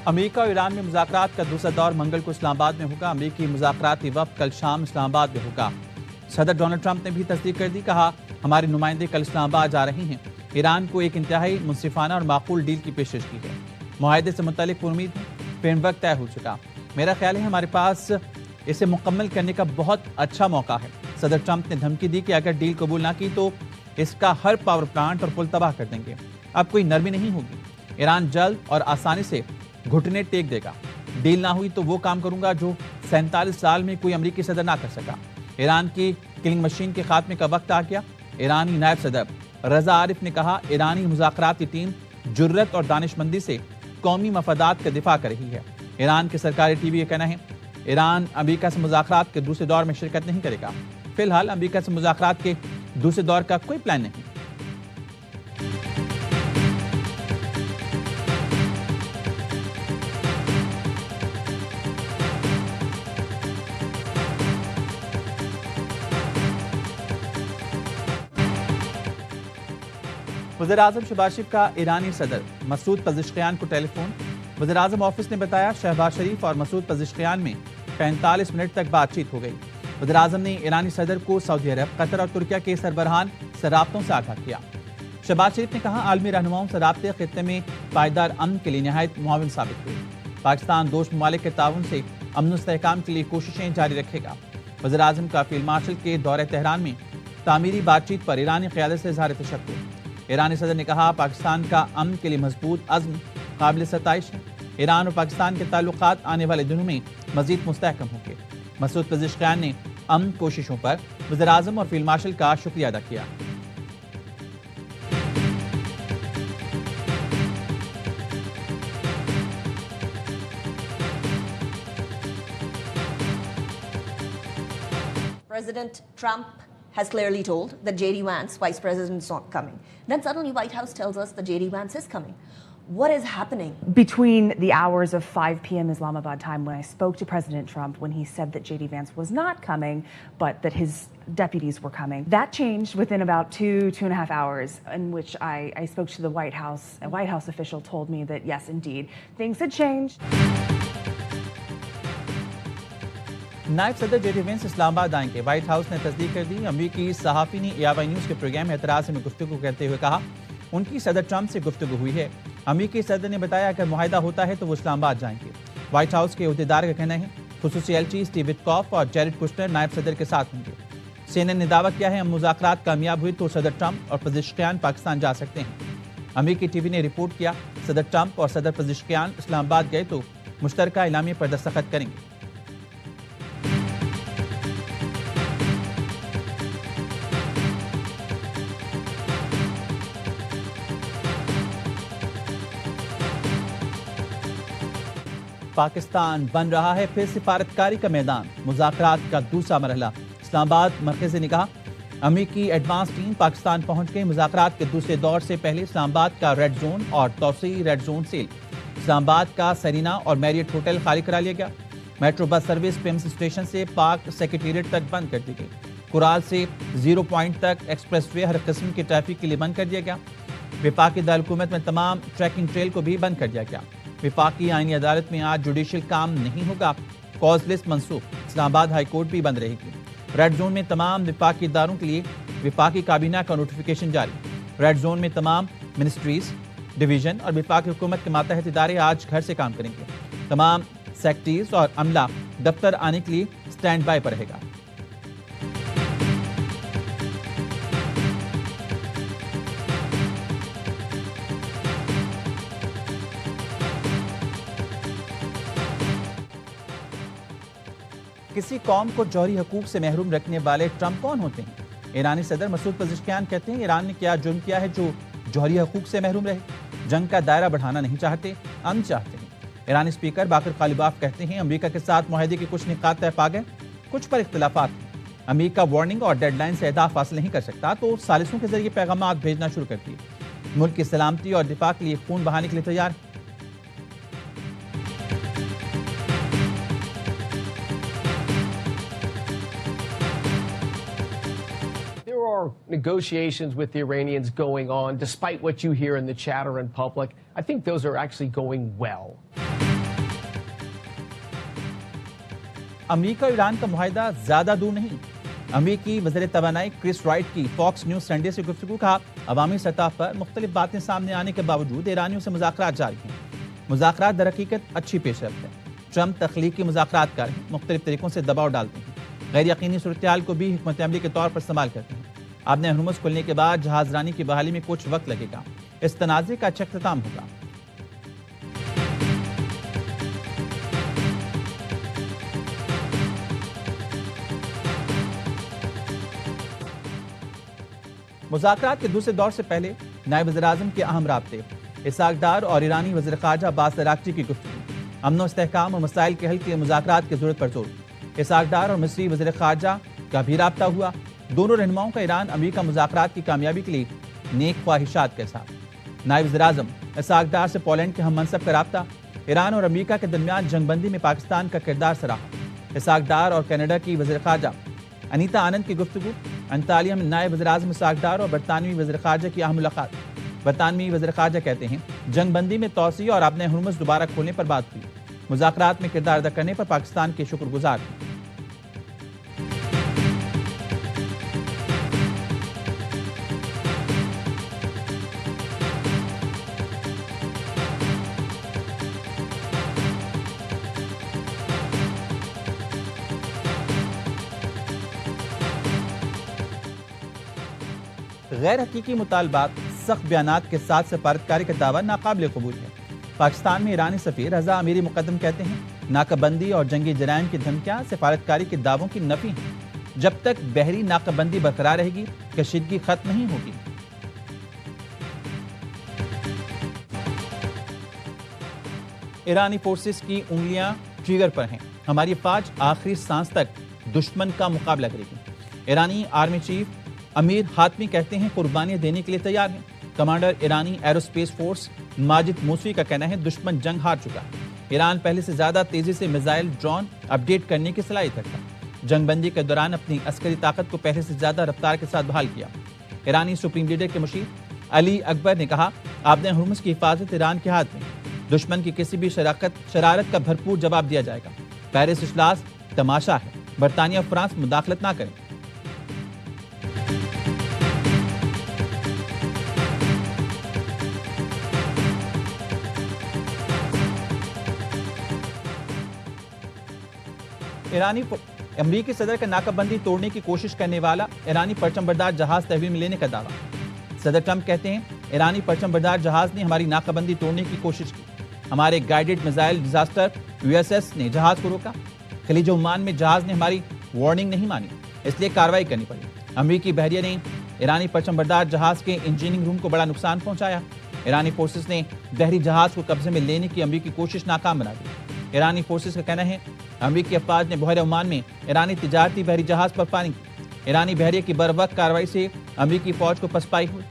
امریکہ اور ایران میں مذاکرات کا دوسرا دور منگل کو اسلام آباد میں ہوگا۔ امریکی مذاکراتی وفد کل شام اسلام آباد میں ہوگا۔ صدر ڈونلڈ ٹرمپ نے بھی تصدیق کر دی، کہا ہمارے نمائندے کل اسلام آباد جا رہے ہیں۔ ایران کو ایک انتہائی منصفانہ اور معقول ڈیل کی پیشکش کی ہے۔ معاہدے سے متعلق پر امید ہے فریم ورک طے ہو چکا۔ میرا خیال ہے ہمارے پاس اسے مکمل کرنے کا بہت اچھا موقع ہے۔ صدر ٹرمپ نے دھمکی دی کہ اگر ڈیل قبول نہ کی تو اس کا ہر پاور پلانٹ اور پل تباہ کر دیں گے۔ اب کوئی نرمی نہیں ہوگی۔ ایران جلد اور آسانی سے گھٹنے ٹیک دے گا۔ ڈیل نہ ہوئی تو وہ کام کروں گا جو 47 سال میں کوئی امریکی صدر نہ کر سکا۔ ایران کی کلنگ مشین کے خاتمے کا وقت آ گیا۔ ایرانی نائب صدر رضا عارف نے کہا ایرانی مذاکراتی ٹیم جرت اور دانش مندی سے قومی مفادات کا دفاع کر رہی ہے۔ ایران کے سرکاری ٹی وی کا کہنا ہے ایران امریکہ سے مذاکرات کے دوسرے دور میں شرکت نہیں کرے گا۔ فی الحال امریکہ سے مذاکرات کے دوسرے دور کا کوئی پلان نہیں۔ وزیراعظم شہباز شریف کا ایرانی صدر مسعود پزشکیان کو ٹیلی فون۔ وزیراعظم آفس نے بتایا شہباز شریف اور مسعود پزشکیان میں 45 منٹ تک بات چیت ہو گئی۔ وزیراعظم نے ایرانی صدر کو سعودی عرب، قطر اور ترکیہ کے سربراہان سے رابطوں سے آگاہ کیا۔ شہباز شریف نے کہا عالمی رہنماؤں سے رابطے خطے میں پائیدار امن کے لیے نہایت معاون ثابت ہوئے۔ پاکستان دوست ممالک کے تعاون سے امن و استحکام کے لیے کوششیں جاری رکھے گا۔ وزیراعظم کا فیلڈ مارشل کے دورہ تہران میں تعمیری بات چیت پر ایرانی قیادت سے اظہار تشکر۔ ایرانی صدر نے کہا پاکستان کا امن کے لیے مضبوط عزم قابل ستائش ہے۔ ایران اور پاکستان کے تعلقات آنے والے دنوں میں مزید مستحکم ہوں گے۔ مسعود پزشکیان نے امن کوششوں پر وزیراعظم اور فیلڈ مارشل کا شکریہ ادا کیا۔ President Trump has clearly told that J.D. Vance, Vice President, is not coming. Then suddenly White House tells us that J.D. Vance is coming. What is happening? Between the hours of 5 p.m. Islamabad time when I spoke to President Trump, when he said that J.D. Vance was not coming, but that his deputies were coming, that changed within about 2.5 hours, in which I spoke to the White House. A White House official told me that, yes, indeed, things had changed. نائب صدر J D Venice اسلام آباد آئیں گے۔ White house نے تصدیق کر دی۔ امریکی صحافی نے ARY نیوز کے پروگرام اعتراض میں گفتگو کرتے ہوئے کہا ان کی صدر ٹرمپ سے گفتگو ہوئی ہے۔ امریکی صدر نے بتایا اگر معاہدہ ہوتا ہے تو وہ اسلام آباد جائیں گے۔ وائٹ ہاؤس کے عہدیدار کا کہنا ہے خصوصی ایلچی اسٹیو وٹکاف اور جیرڈ کشنر نائب صدر کے ساتھ ہوں گے۔ CNN نے دعویٰ کیا ہے ہم مذاکرات کامیاب ہوئے تو صدر ٹرمپ اور پزشکیان پاکستان جا سکتے ہیں۔ امریکی ٹی وی نے رپورٹ کیا صدر ٹرمپ اور صدر پزشکیان اسلام آباد گئے تو مشترکہ اعلامیے پر دستخط کریں گے۔ پاکستان بن رہا ہے پھر سفارتکاری کا میدان، مذاکرات کا دوسرا مرحلہ۔ اسلام آباد مرکزی نے کہا امریکی ایڈوانس ٹیم پاکستان پہنچ گئی۔ مذاکرات کے دوسرے دور سے پہلے اسلام آباد کا ریڈ زون اور توسیعی ریڈ زون سیل۔ اسلام آباد کا سرینا اور میریٹ ہوٹل خالی کرا لیا گیا۔ میٹرو بس سروس پیمس اسٹیشن سے پاک سیکریٹریٹ تک بند کر دی گئی۔ کرال سے 0 پوائنٹ تک ایکسپریس وے ہر قسم کے ٹریفک کے لیے بند کر دیا گیا۔ وفاقی دارالحکومت میں تمام ٹریکنگ ٹریل کو بھی بند کر دیا گیا۔ وفاقی آئینی عدالت میں آج جوڈیشل کام نہیں ہوگا، کاز لسٹ منسوخ۔ اسلام آباد ہائی کورٹ بھی بند رہے گی۔ ریڈ زون میں تمام وفاقی اداروں کے لیے وفاقی کابینہ کا نوٹیفیکیشن جاری۔ ریڈ زون میں تمام منسٹریز، ڈویژن اور وفاقی حکومت کے ماتحت ادارے آج گھر سے کام کریں گے۔ تمام سیکٹریز اور عملہ دفتر آنے کے لیے سٹینڈ بائی پر رہے گا۔ کسی قوم کو جوہری حقوق سے محروم رکھنے والے ٹرمپ کون ہوتے ہیں؟ ایرانی صدر مسعود پزشکیان کہتے ہیں ایران نے کیا جرم کیا ہے جو جوہری حقوق سے محروم رہے؟ جنگ کا دائرہ بڑھانا نہیں چاہتے، امن چاہتے ہیں۔ ایرانی اسپیکر باقر غالباف کہتے ہیں امریکہ کے ساتھ معاہدے کے کچھ نکات طے پا گئے، کچھ پر اختلافات ہیں۔ امریکہ وارننگ اور ڈیڈ لائن سے اہداف حاصل نہیں کر سکتا تو ثالثوں کے ذریعے پیغامات بھیجنا شروع کرتی ہے۔ ملک کی سلامتی اور دفاع کے لیے خون بہانے کے لیے تیار ہے۔ Negotiations with the Iranians going on, despite what you hear in the chatter in public. I think those are actually going well. امریکہ اور ایران کا معاہدہ زیادہ دور نہیں. امریکی وزیر توانائی کرس رائٹ کی فاکس نیوز سنڈے سے گفتگو. کہا عوامی سطح پر مختلف باتیں سامنے آنے کے باوجود ایرانیوں سے مذاکرات جاری ہیں. مذاکرات در حقیقت اچھی پیش رفت ہے. ٹرمپ تخلیقی مذاکرات کر رہے ہیں, مختلف طریقوں سے دباؤ ڈالتے ہیں, غیر یقینی صورتحال کو بھی حکمت عملی کے طور پر استعمال کرتے ہیں. آبِ ہرمز کھلنے کے بعد جہاز رانی کی بحالی میں کچھ وقت لگے گا. اس تنازع کا اچھا اختتام ہوگا. مذاکرات کے دوسرے دور سے پہلے نائب وزیر اعظم کے اہم رابطے. اسحاق ڈار اور ایرانی وزیر خارجہ عباس اراغچی کی گفتگو. امن و استحکام اور مسائل کے حل کے مذاکرات کی ضرورت پر زور. اسحاق ڈار اور مصری وزیر خارجہ کا بھی رابطہ ہوا. دونوں رہنماؤں کا ایران امریکہ مذاکرات کی کامیابی کے لیے نیک خواہشات کے ساتھ. نائب وزیر اعظم اسحاق ڈار سے پولینڈ کے ہم منصب کا رابطہ. ایران اور امریکہ کے درمیان جنگ بندی میں پاکستان کا کردار سراہا. اسحاق ڈار اور کینیڈا کی وزیر خارجہ انیتا آنند کی گفتگو. انطالیہ میں نائب وزیر اعظم اسحاق ڈار اور برطانوی وزیر خارجہ کی اہم ملاقات. برطانوی وزیر خارجہ کہتے ہیں جنگ بندی میں توسیع اور آبِ ہرمز دوبارہ کھولنے پر بات ہوئی. مذاکرات میں کردار ادا کرنے پر پاکستان کے شکر گزار ہیں. غیر حقیقی مطالبات, سخت بیانات کے ساتھ سفارتکاری کا دعویٰ ناقابل قبول ہے. پاکستان میں ایرانی سفیر رضا امیری مقدم کہتے ہیں ناکہ بندی اور جنگی جرائم کی دھمکیاں سفارتکاری کے دعووں کی نفی ہیں. جب تک بحری ناکہ بندی برقرار رہے گی کشیدگی ختم نہیں ہوگی. ایرانی فورسز کی انگلیاں ٹریگر پر ہیں. ہماری افواج آخری سانس تک دشمن کا مقابلہ کرے گی. ایرانی آرمی چیف امیر حاتمی کہتے ہیں قربانیاں دینے کے لیے تیار ہیں. کمانڈر ایرانی ایروسپیس فورس ماجد موسوی کا کہنا ہے دشمن جنگ ہار چکا ہے. ایران پہلے سے زیادہ تیزی سے میزائل ڈرون اپڈیٹ کرنے کی صلاحیت رکھتا. جنگ بندی کے دوران اپنی عسکری طاقت کو پہلے سے زیادہ رفتار کے ساتھ بحال کیا. ایرانی سپریم لیڈر کے مشیر علی اکبر نے کہا آبِ ہرمز کی حفاظت ایران کے ہاتھ میں. دشمن کی کسی بھی شرارت کا بھرپور جواب دیا جائے گا. پیرس اجلاس تماشا ہے, برطانیہ اور فرانس مداخلت نہ کریں. امریکی صدر کا ناکہ بندی توڑنے کی کوشش کرنے والا ایرانی پرچم بردار جہاز تحویل میں لینے کا دعویٰ. صدر ٹرمپ کہتے ہیں ایرانی پرچم بردار جہاز نے ہماری ناکہ بندی توڑنے کی کوشش کی. ہمارے گائیڈڈ میزائل ڈیزاسٹر USS نے جہاز کو روکا. خلیج عمان میں جہاز نے ہماری وارننگ نہیں مانی, اس لیے کارروائی کرنی پڑی. امریکی بحریہ نے ایرانی پرچم بردار جہاز کے انجینئرنگ روم کو بڑا نقصان پہنچایا. ایرانی فورسز نے بحری جہاز کو قبضے میں لینے کی امریکی کوشش ناکام بنا دی. ایرانی فورسز کا کہنا ہے امریکی افواج نے بحیرہ عمان میں ایرانی تجارتی بحری جہاز پر فائرنگ کی. ایرانی بحریہ کی بروقت کارروائی سے امریکی فوج کو پسپائی ہوئی.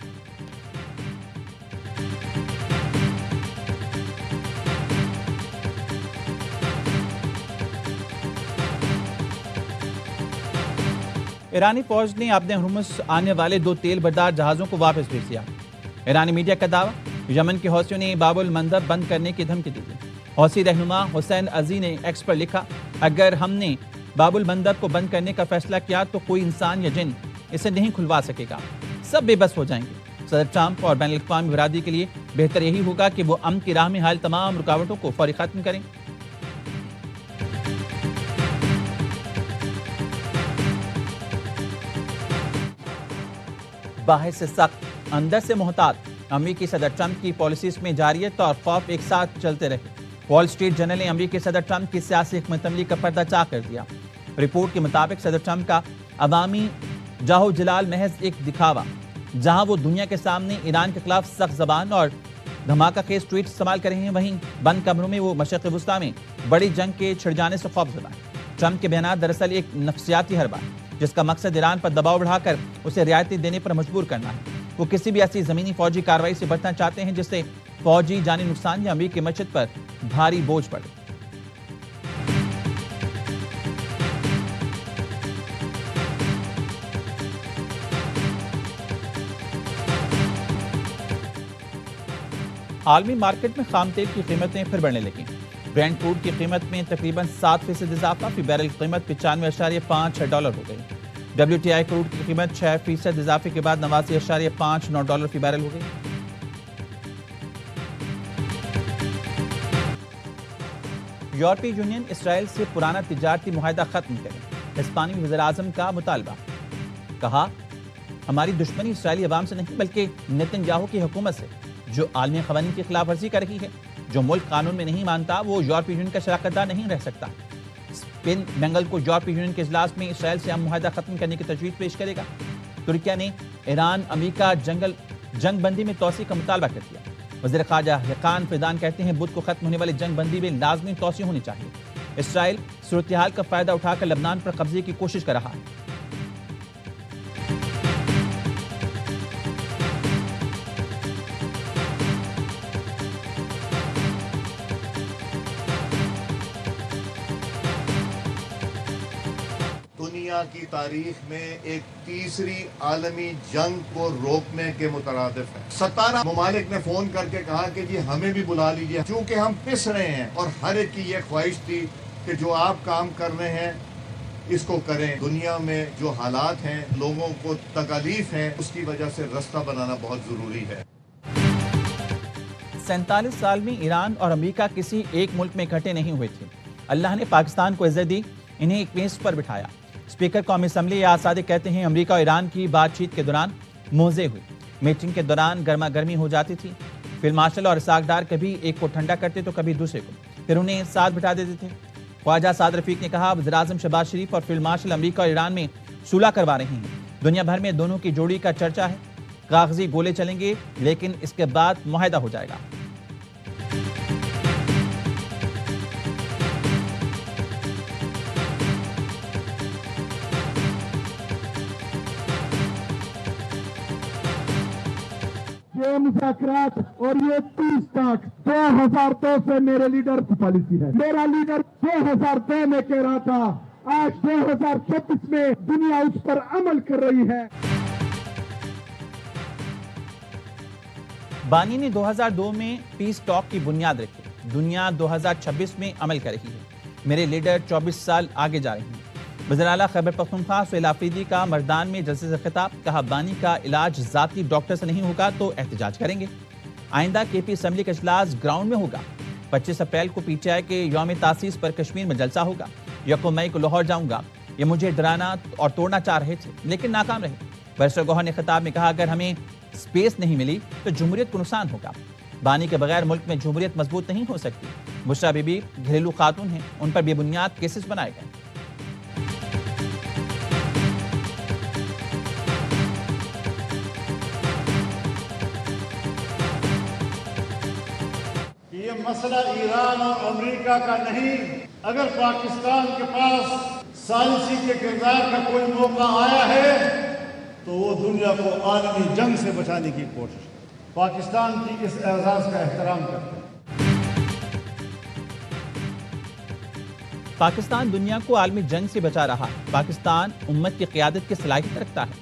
ایرانی فوج نے آبِ ہرمز آنے والے 2 تیل بردار جہازوں کو واپس بھیج دیا. ایرانی میڈیا کا دعویٰ یمن کے حوثیوں نے باب المندب بند کرنے کی دھمکی دی تھی. حوثی رہنما حسین عزی نے ایکس پر لکھا اگر ہم نے باب المندب کو بند کرنے کا فیصلہ کیا تو کوئی انسان یا جن اسے نہیں کھلوا سکے گا, سب بے بس ہو جائیں گے. صدر ٹرمپ اور بین الاقوامی برادری کے لیے بہتر یہی ہوگا کہ وہ امن کی راہ میں حائل تمام رکاوٹوں کو فوری ختم کریں. باہر سے سخت, اندر سے محتاط. امریکی صدر ٹرمپ کی پالیسیز میں جاریت اور خوف ایک ساتھ چلتے رہے. وال اسٹریٹ جرنل نے امریکی صدر ٹرمپ کی سیاسی حکمت عملی کا پردہ چاک کر دیا. رپورٹ کے مطابق صدر ٹرمپ کا عوامی جاہو جلال محض ایک دکھاوا. جہاں وہ دنیا کے سامنے ایران کے خلاف سخت زبان اور دھماکہ خیز ٹویٹ استعمال کر رہے ہیں, وہیں بند کمروں میں وہ مشرق وسطیٰ میں بڑی جنگ کے چھڑ جانے سے خوف زدہ ہیں. ٹرمپ کے بیانات دراصل ایک نفسیاتی حربہ ہے جس کا مقصد ایران پر دباؤ بڑھا کر اسے رعایتیں دینے پر مجبور کرنا ہے. وہ کسی بھی ایسی زمینی فوجی کارروائی سے بچنا چاہتے ہیں جس سے فوجی جانی نقصان یا امریکی معیشت پر بھاری بوجھ پڑے. عالمی مارکیٹ میں خام تیل کی قیمتیں پھر بڑھنے لگیں. برینٹ کروڈ کی قیمت میں تقریباً 7% اضافہ، فی بیرل کی قیمت 95.56 ہو گئی۔ WTI کروڈ کی قیمت 6% اضافے کے بعد 89.59 فی بیرل ہو گئی۔ یورپی یونین اسرائیل سے پرانا تجارتی معاہدہ ختم کرے، اسپانی وزیر اعظم کا مطالبہ۔ کہا، ہماری دشمنی اسرائیلی عوام سے نہیں بلکہ نیتن یاہو کی حکومت سے، جو عالمی قوانین کی خلاف ورزی کر رہی ہے۔ جو ملک قانون میں نہیں مانتا وہ یورپی یونین کا شراکت دار نہیں رہ سکتا۔ اسپین منگل کو یورپی یونین کے اجلاس میں اسرائیل سے ہم معاہدہ ختم کرنے کی تجویز پیش کرے گا۔ ترکیہ نے ایران امریکہ جنگ بندی میں توسیع کا مطالبہ کر دیا۔ وزیر خارجہ حقان فیدان کہتے ہیں بدھ کو ختم ہونے والی جنگ بندی میں لازمی توسیع ہونی چاہیے۔ اسرائیل صورتحال کا فائدہ اٹھا کر لبنان پر قبضے کی کوشش کر رہا ہے۔ دنیا کی تاریخ میں ایک تیسری عالمی جنگ کو روکنے کے مترادف ہے۔ 17 ممالک نے فون کر کے کہا کہ جی ہمیں بھی بلا لیجیے، چونکہ ہم پس رہے ہیں، اور ہر ایک کی یہ خواہش تھی کہ جو آپ کام کر رہے ہیں اس کو کریں۔ دنیا میں جو حالات ہیں، لوگوں کو تکالیف ہیں، اس کی وجہ سے رستہ بنانا بہت ضروری ہے۔ 47 سال میں ایران اور امریکہ کسی ایک ملک میں اکٹھے نہیں ہوئے تھے۔ اللہ نے پاکستان کو عزت دی، انہیں ایک میز پر بٹھایا۔ اسپیکر قومی اسمبلی یا آزادی کہتے ہیں امریکہ اور ایران کی بات چیت کے دوران موزے ہوئی، میٹنگ کے دوران گرما گرمی ہو جاتی تھی۔ فیلڈ مارشل اور اسحاق ڈار کبھی ایک کو ٹھنڈا کرتے تو کبھی دوسرے کو، پھر انہیں ساتھ بٹھا دیتے تھے۔ خواجہ سعد رفیق نے کہا، وزیر اعظم شہباز شریف اور فیلڈ مارشل امریکہ اور ایران میں صلح کروا رہے ہیں۔ دنیا بھر میں دونوں کی جوڑی کا چرچا ہے۔ کاغذی گولے چلیں گے لیکن اس کے بعد معاہدہ ہو جائے گا۔ یہ مذاکرات اور یہ 30 تک 2002 سے میرے لیڈر کی پالیسی ہے۔ میرا لیڈر 2002 میں کہہ رہا تھا، آج 2026 میں دنیا اس پر عمل کر رہی ہے۔ بانی نے 2002 میں پیس ٹاک کی بنیاد رکھی، دنیا 2026 میں عمل کر رہی ہے۔ میرے لیڈر 24 سال آگے جا رہے ہیں۔ وزیر اعلیٰ خیبر پختونخوا سہیل آفریدی کا مردان میں جلسے سے خطاب، کہا بانی کا علاج ذاتی ڈاکٹر سے نہیں ہوگا تو احتجاج کریں گے۔ آئندہ کے پی اسمبلی کا اجلاس گراؤنڈ میں ہوگا۔ 25 اپریل کو پی ٹی آئی کے یوم تاسیس پر کشمیر میں جلسہ ہوگا۔ 1 مئی کو لاہور جاؤں گا۔ یہ مجھے ڈرانا اور توڑنا چاہ رہے تھے لیکن ناکام رہے۔ بیرسٹر گوہر نے خطاب میں کہا، اگر ہمیں سپیس نہیں ملی تو جمہوریت کو نقصان ہوگا۔ بانی کے بغیر ملک میں جمہوریت مضبوط نہیں ہو سکتی۔ بشرا بی بی گھریلو خاتون ہیں، ان پر بے بنیاد کیسز بنائے گئے۔ یہ مسئلہ ایران اور امریکہ کا نہیں، اگر پاکستان کے پاس ثالثی کے کردار کا کوئی موقع آیا ہے تو وہ دنیا کو عالمی جنگ سے بچانے کی کوشش، پاکستان کی اس اعزاز کا احترام کرتے ہیں۔ پاکستان دنیا کو عالمی جنگ سے بچا رہا ہے۔ پاکستان امت کی قیادت کی صلاحیت رکھتا ہے۔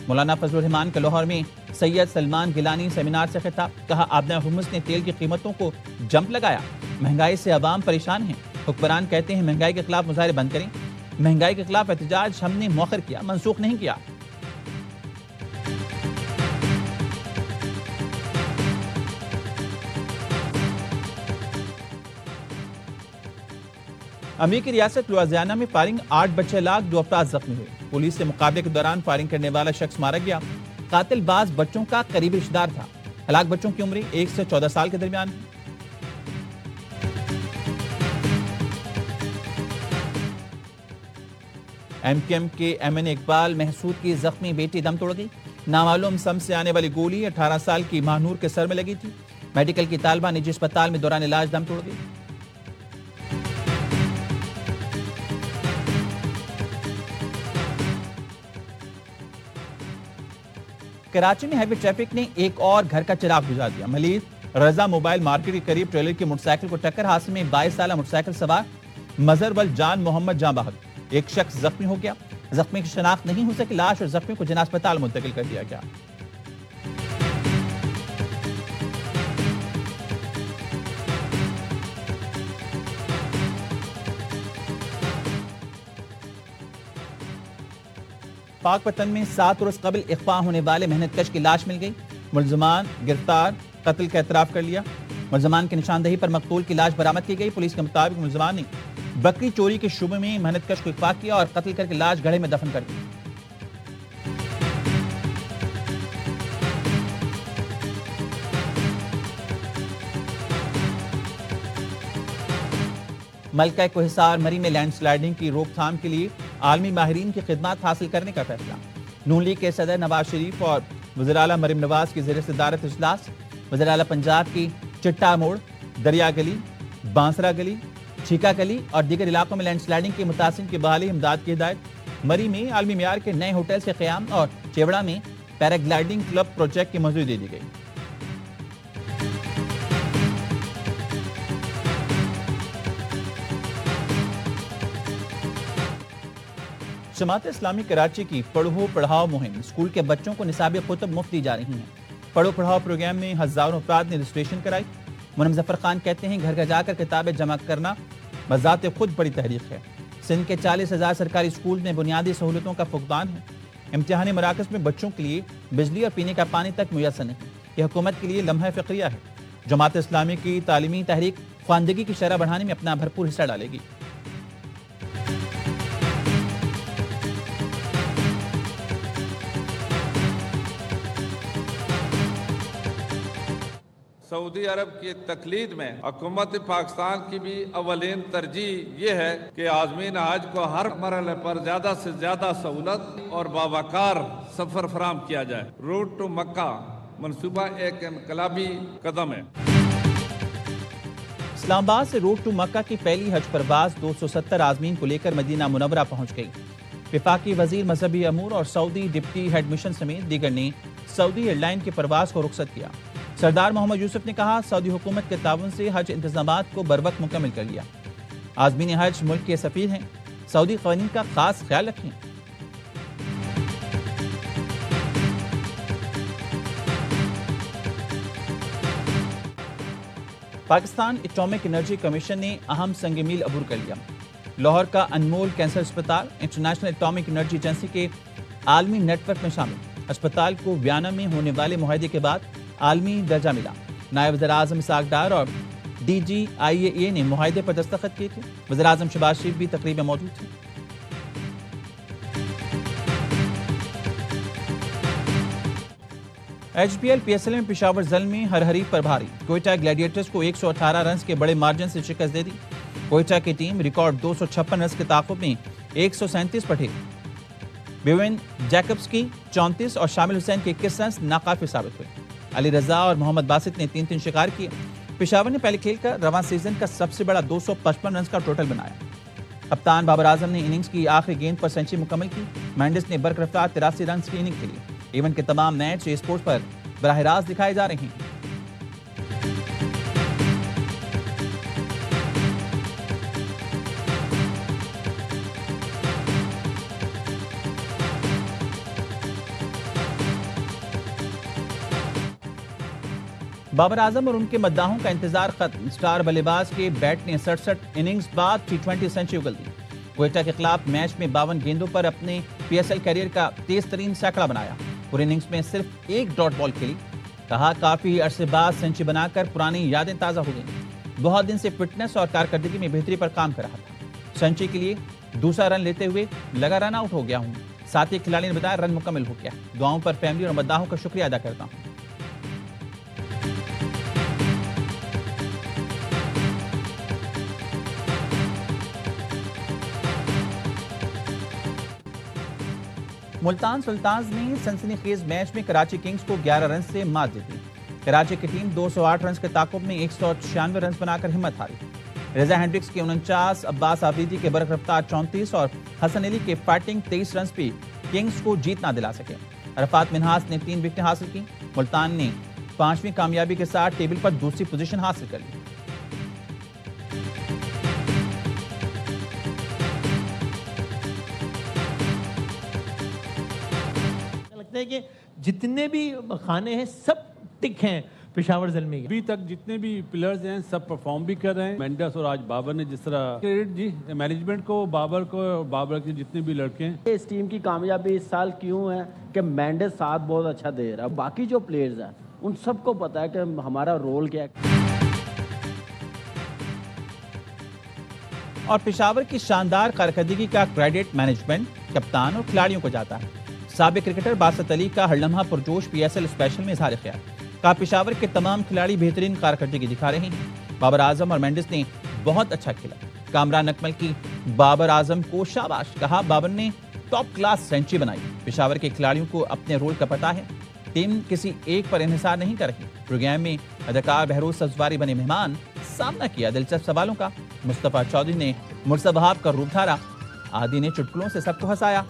مولانا فضل الرحمان کا لاہور میں سید سلمان گیلانی سیمینار سے خطاب، کہا آبدہ حمص نے تیل کی قیمتوں کو جمپ لگایا، مہنگائی سے عوام پریشان ہیں۔ حکمران کہتے ہیں مہنگائی کے خلاف مظاہرے بند کریں۔ مہنگائی کے خلاف احتجاج ہم نے مؤخر کیا، منسوخ نہیں کیا۔ امریکی ریاست لوازیانا میں فائرنگ، 8 بچے ہلاک، 2 افراد زخمی ہوئے۔ پولیس سے مقابلے کے دوران فائرنگ کرنے والا شخص مارا گیا۔ قاتل بعض بچوں کا قریبی رشتہ دار تھا۔ ہلاک بچوں کی عمر 1 سے 14 سال کے درمیان ہے۔ ایم کیو ایم کے ایم این اے اقبال محسود کی زخمی بیٹی دم توڑ گئی۔ نامعلوم سم سے آنے والی گولی 18 سال کی ماہنور کے سر میں لگی تھی۔ میڈیکل کی طالبہ نجی اسپتال میں دوران علاج دم توڑ گئی۔ کراچی میں ہیوی ٹریفک نے ایک اور گھر کا چراغ بجھا دیا۔ ملیح رضا موبائل مارکیٹ کے قریب ٹریلر کی موٹر سائیکل کو ٹکر، حادثے میں 22 سالہ موٹر سائیکل سوار مظہر ول جان محمد جاں بحق، ایک شخص زخمی ہو گیا۔ زخمی کی شناخت نہیں ہو سکی، لاش اور زخمی کو جناح اسپتال منتقل کر دیا گیا۔ پاک پتن میں 7 روز قبل اغوا ہونے والے محنت کش کی لاش مل گئی. ملزمان گرفتار، قتل کا اعتراف کر لیا. ملزمان کی نشاندہی پر مقتول کی لاش برآمد کی گئی. پولیس کے مطابق ملزمان نے بکری چوری کے شبے میں محنت کش کو اغوا کیا اور قتل کر کے لاش گڑھے میں دفن کر دی. ملکہ کوہسار مری میں لینڈ سلائیڈنگ کی روک تھام کے لیے عالمی ماہرین کی خدمات حاصل کرنے کا فیصلہ. نون لیگ کے صدر نواز شریف اور وزیر اعلیٰ مریم نواز کی زیر صدارت اجلاس. وزیر اعلیٰ پنجاب کی چٹا موڑ، دریا گلی، بانسرا گلی، چھیکا گلی اور دیگر علاقوں میں لینڈ سلائیڈنگ کے متاثرین کی بحالی امداد کی ہدایت. مری میں عالمی معیار کے نئے ہوٹلز کے قیام اور چیوڑا میں پیراگلائیڈنگ کلب پروجیکٹ کی منظوری دے دی گئی. جماعت اسلامی کراچی کی پڑھو پڑھاؤ مہم اسکول کے بچوں کو نصاب کتب مفت دی جا رہی ہیں. پڑھو پڑھاؤ پروگرام میں ہزاروں افراد نے رجسٹریشن کرائی. منم ظفر خان کہتے ہیں گھر گھر جا کر کتابیں جمع کرنا بذات خود بڑی تحریک ہے. سندھ کے 40,000 سرکاری اسکول میں بنیادی سہولتوں کا فقدان ہے. امتحانی مراکز میں بچوں کے لیے بجلی اور پینے کا پانی تک میسر نہیں. یہ حکومت کے لیے لمحہ فقریہ ہے. جماعت اسلامی کی تعلیمی تحریک خواندگی کی شرح بڑھانے میں اپنا بھرپور حصہ ڈالے گی. سعودی عرب کی تقلید میں حکومت پاکستان کی بھی اولین ترجیح یہ ہے کہ عازمین حج کو ہر مرحلے پر زیادہ سے زیادہ سہولت اور باوقار سفر فراہم کیا جائے. روٹ ٹو مکہ منصوبہ ایک انقلابی قدم ہے. اسلام آباد سے روٹ ٹو مکہ کی پہلی حج پرواز 270 عازمین کو لے کر مدینہ منورہ پہنچ گئی. وفاقی وزیر مذہبی امور اور سعودی ڈپٹی ہیڈ مشن سمیت دیگر نے سعودی ایئر لائن کی پرواز کو رخصت کیا. سردار محمد یوسف نے کہا سعودی حکومت کے تعاون سے حج انتظامات کو بروقت مکمل کر لیا. عازمین حج ملک کے سفیر ہیں، سعودی قوانین کا خاص خیال رکھیں. پاکستان ایٹامک انرجی کمیشن نے اہم سنگ میل عبور کر لیا. لاہور کا انمول کینسر اسپتال انٹرنیشنل ایٹامک انرجی ایجنسی کے عالمی نیٹ ورک میں شامل. اسپتال کو ویانا میں ہونے والے معاہدے کے بعد عالمی درجہ ملا. نائب وزیر اعظم اسحاق ڈار اور ڈی جی IAEA نے معاہدے پر دستخط کیے تھے. وزیر اعظم شہباز شریف بھی تقریب میں موجود تھے. HPL PSL میں پشاور زلم میں ہر حریف پر بھاری. کوئٹہ گلیڈیٹرز کو 118 رنز کے بڑے مارجن سے شکست دے دی. کوئٹہ کی ٹیم ریکارڈ 256 رنز کے تعاقب میں 137 پر ٹھیک. بیوین جیکبز کی 34 اور شامل حسین کے 21 رنز ناکافی ثابت ہوئے. علی رضا اور محمد باسط نے 3 شکار کیے. پشاور نے پہلے کھیل کا رواں سیزن کا سب سے بڑا 255 رنز کا ٹوٹل بنایا. کپتان بابر اعظم نے اننگز کی آخری گیند پر سنچری مکمل کی. مینڈس نے برق رفتار 83 رنز کی اننگ کھیلی. ایونٹ کے تمام میچ اسپورٹس پر براہ راست دکھائے جا رہے ہیں. بابر اعظم اور ان کے مداحوں کا انتظار ختم. سٹار بلے باز کے بیٹ نے 67 اننگز بعد T20 سنچری اگل دی. کوئٹہ کے خلاف میچ میں 52 گیندوں پر اپنے PSL کیریئر کا تیز ترین سینکڑا بنایا. پورے اننگز میں صرف 1 ڈاٹ بال کھیلی. کہا کافی عرصے بعد سنچری بنا کر پرانی یادیں تازہ ہو گئیں. بہت دن سے فٹنس اور کارکردگی میں بہتری پر کام کر رہا تھا. سنچری کے لیے دوسرا رن لیتے ہوئے لگا رن آؤٹ ہو گیا ہوں. ساتھی کھلاڑی نے بتایا رن مکمل ہو گیا. دعاؤں پر فیملی اور مداحوں کا شکریہ ادا کرتا ہوں. ملتان سلطانز نے سنسنی خیز میچ میں کراچی کنگز کو 11 رنز سے مات دی تھی. کراچی کی ٹیم 208 رنز کے تعاقب میں 196 رنز بنا کر ہمت ہاری. رضا ہینڈرکس کے 49، عباس آفریدی کے برق رفتار 34 اور حسن علی کے فائٹنگ 23 رنز بھی کنگز کو جیت نہ دلا سکے. عرفات منہاس نے 3 وکٹیں حاصل کی. ملتان نے 5ویں کامیابی کے ساتھ ٹیبل پر دوسری پوزیشن حاصل کر لی. کہ جتنے بھی کھانے ہیں سب ٹک ہیں. پشاور زلمی ابھی تک جتنے بھی پلیئرز ہیں سب پرفارم بھی کر رہے ہیں. مینڈس اور آج بابر نے جس طرح کریڈٹ جی مینجمنٹ کو, بابر کے جتنے بھی لڑکے ہیں. اس ٹیم کی کامیابی اس سال کیوں ہے کہ مینڈس ساتھ بہت اچھا دے رہا ہے. باقی جو پلیئرز ہیں ان سب کو پتا ہے کہ ہمارا رول کیا ہے. اور پشاور کی شاندار کارکردگی کا کریڈٹ مینجمنٹ, کپتان اور کھلاڑیوں کو جاتا ہے. سابق کرکٹر باسط علی کا ہر لمحہ پرجوش پی ایس ایل اسپیشل میں اظہار خیال. کہا پشاور کے تمام کھلاڑی بہترین کارکردگی دکھا رہے ہیں. بابر اعظم اور مینڈس نے بہت اچھا کھیلا. کامران اکمل کی بابر اعظم کو شاباش. کہا بابر نے ٹاپ کلاس سینچری بنائی. پشاور کے کھلاڑیوں کو اپنے رول کا پتہ ہے. ٹیم کسی ایک پر انحصار نہیں کر رہی. پروگرام میں اداکار بہروز سبزواری بنے مہمان. سامنا کیا دلچسپ سوالوں کا. مصطفیٰ چودھری نے مرسا بہاب کا روپ دھارا. عادی نے چٹکلوں سے سب کو ہنسایا.